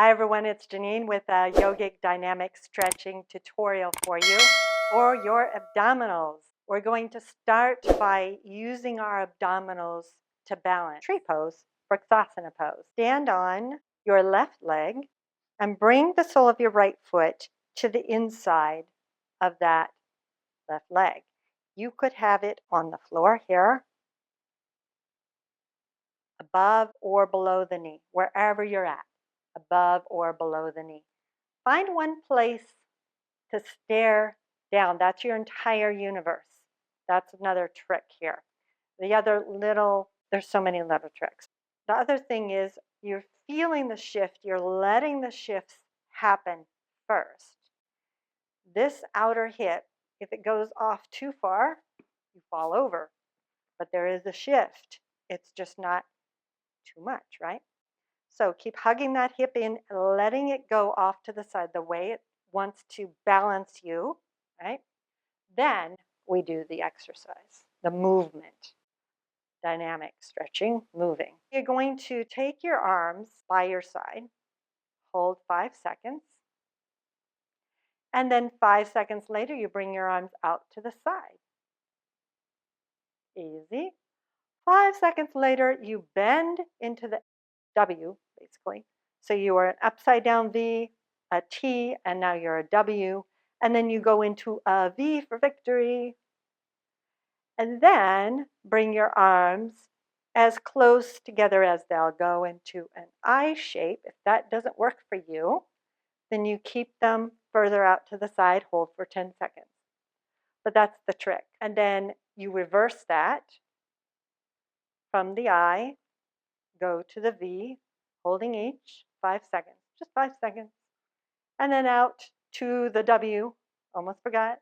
Hi everyone, it's Genene with a yogic dynamic stretching tutorial for you or your abdominals. We're going to start by using our abdominals to balance. Tree pose, Vrksasana pose. Stand on your left leg and bring the sole of your right foot to the inside of that left leg. You could have it on the floor here, above or below the knee, wherever you're at, above or below the knee. Find one place to stare down. That's your entire universe. That's another trick here. There's so many little tricks. The other thing is you're feeling the shift. You're letting the shifts happen first. This outer hip, if it goes off too far, you fall over. But there is a shift. It's just not too much, right? So keep hugging that hip in, letting it go off to the side the way it wants to balance you, right? Then we do the exercise, the movement, dynamic stretching, moving. You're going to take your arms by your side, hold 5 seconds, and then 5 seconds later, you bring your arms out to the side. Easy. 5 seconds later, you bend into the W, basically. So you are an upside down V, a T, and now you're a W. And then you go into a V for victory. And then bring your arms as close together as they'll go into an I shape. If that doesn't work for you, then you keep them further out to the side, hold for 10 seconds. But that's the trick. And then you reverse that from the I, go to the V, holding each, 5 seconds, just 5 seconds. And then out to the W, almost forgot,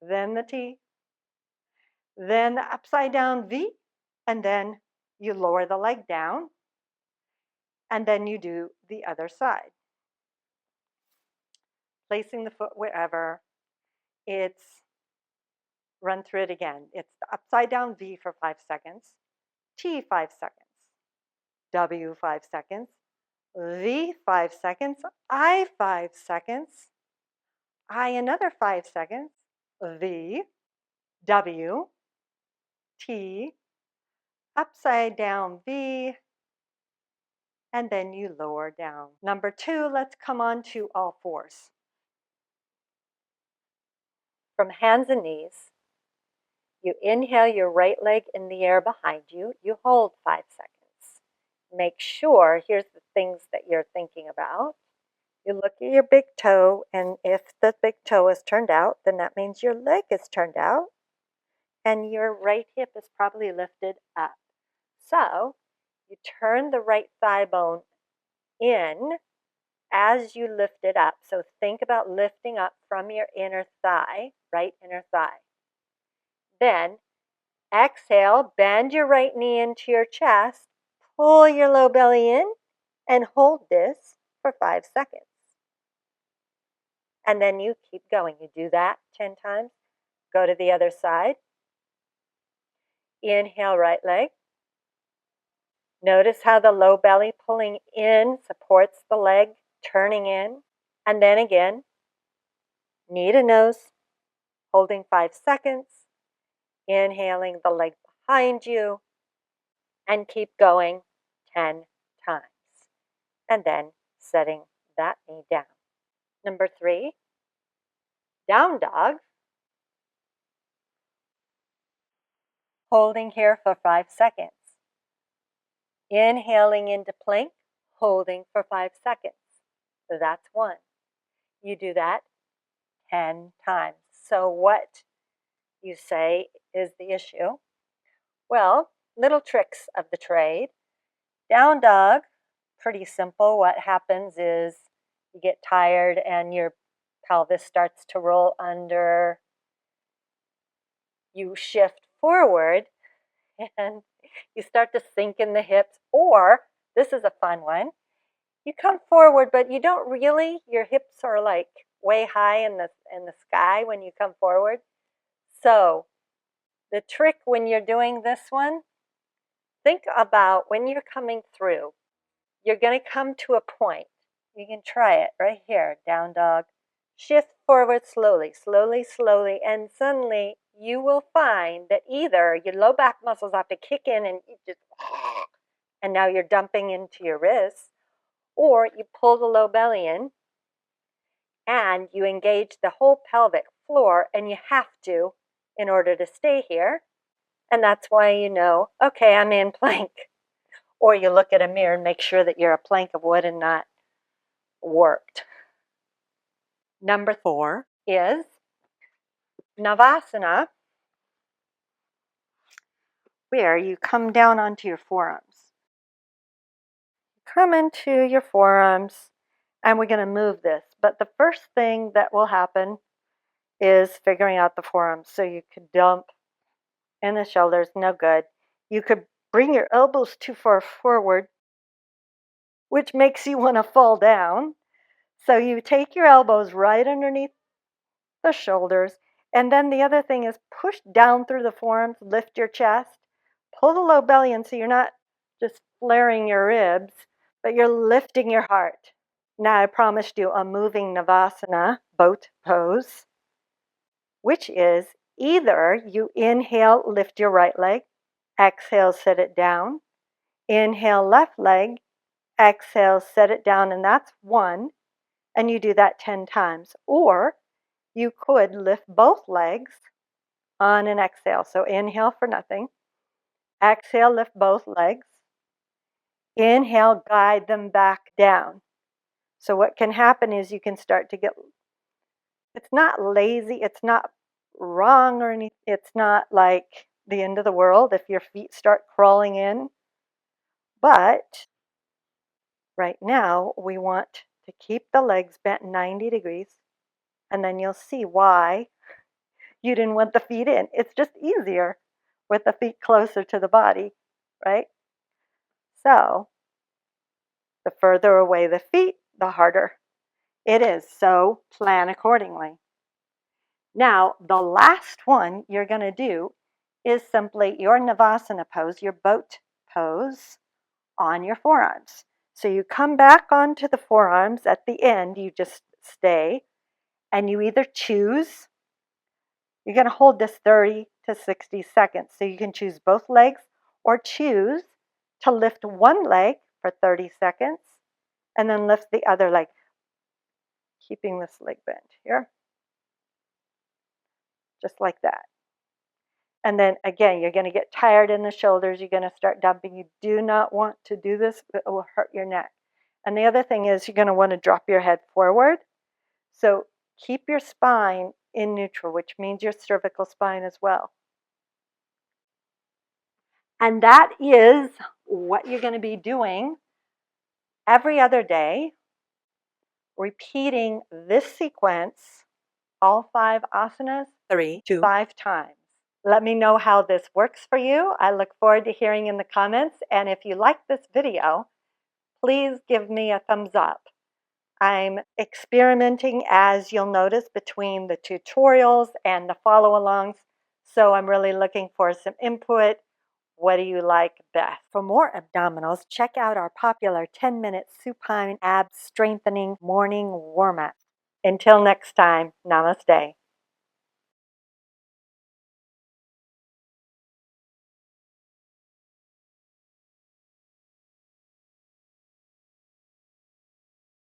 then the T, then the upside down V, and then you lower the leg down, and then you do the other side. Placing the foot wherever, run through it again. It's the upside down V for 5 seconds, T 5 seconds, W 5 seconds, V 5 seconds, I 5 seconds, I another 5 seconds, V, W, T, upside down V, and then you lower down. Number 2, let's come on to all fours. From hands and knees, you inhale your right leg in the air behind you. You hold 5 seconds. Make sure, here's the things that you're thinking about. You look at your big toe, and if the big toe is turned out, then that means your leg is turned out, and your right hip is probably lifted up. So you turn the right thigh bone in as you lift it up. So think about lifting up from your inner thigh, right inner thigh. Then exhale, bend your right knee into your chest, pull your low belly in, and hold this for 5 seconds. And then you keep going. You do that 10 times. Go to the other side. Inhale, right leg. Notice how the low belly pulling in supports the leg, turning in. And then again, knee to nose, holding 5 seconds. Inhaling the leg behind you. And keep going 10 times. And then setting that knee down. Number 3, down dog. Holding here for 5 seconds. Inhaling into plank, holding for 5 seconds. So that's 1. You do that 10 times. So what you say is the issue? Well, little tricks of the trade. Down dog, pretty simple. What happens is you get tired and your pelvis starts to roll under. You shift forward and you start to sink in the hips, or this is a fun one. You come forward, but you don't really, your hips are like way high in the sky when you come forward. So the trick when you're doing this one, think about when you're coming through, you're going to come to a point You can try it right here, down dog. Shift forward slowly, slowly, slowly, and suddenly you will find that either your low back muscles have to kick in and you just, and now you're dumping into your wrists, or you pull the low belly in and you engage the whole pelvic floor, and you have to in order to stay here. And that's why you know, okay, I'm in plank. Or you look at a mirror and make sure that you're a plank of wood and not warped. Number 4 is Navasana, where you come down onto your forearms. Come into your forearms, and we're going to move this. But the first thing that will happen is figuring out the forearms. So you could dump in the shoulders, no good. You could bring your elbows too far forward, which makes you want to fall down. So you take your elbows right underneath the shoulders. And then the other thing is push down through the forearms, lift your chest, pull the low belly in so you're not just flaring your ribs, but you're lifting your heart. Now I promised you a moving Navasana, boat pose, which is either you inhale, lift your right leg, exhale, sit it down, inhale, left leg, exhale, set it down, and that's 1, and you do that 10 times. Or you could lift both legs on an exhale. So inhale for nothing. Exhale, lift both legs. Inhale, guide them back down. So what can happen is you can start to get, it's not lazy, it's not wrong or anything. It's not like the end of the world if your feet start crawling in. But right now, we want to keep the legs bent 90 degrees. And then you'll see why you didn't want the feet in. It's just easier with the feet closer to the body, right? So the further away the feet, the harder it is. So plan accordingly. Now, the last one you're going to do is simply your Navasana pose, your boat pose on your forearms. So you come back onto the forearms at the end, you just stay, and you either choose, you're going to hold this 30 to 60 seconds. So you can choose both legs or choose to lift one leg for 30 seconds and then lift the other leg, keeping this leg bent here, just like that. And then again, you're going to get tired in the shoulders. You're going to start dumping. You do not want to do this. It will hurt your neck. And the other thing is you're going to want to drop your head forward. So keep your spine in neutral, which means your cervical spine as well. And that is what you're going to be doing every other day, repeating this sequence, all 5 asanas, 5 times. Let me know how this works for you. I look forward to hearing in the comments. And if you like this video, please give me a thumbs up. I'm experimenting, as you'll notice, between the tutorials and the follow-alongs. So I'm really looking for some input. What do you like best? For more abdominals, check out our popular 10-minute supine abs strengthening morning warm-up. Until next time, namaste.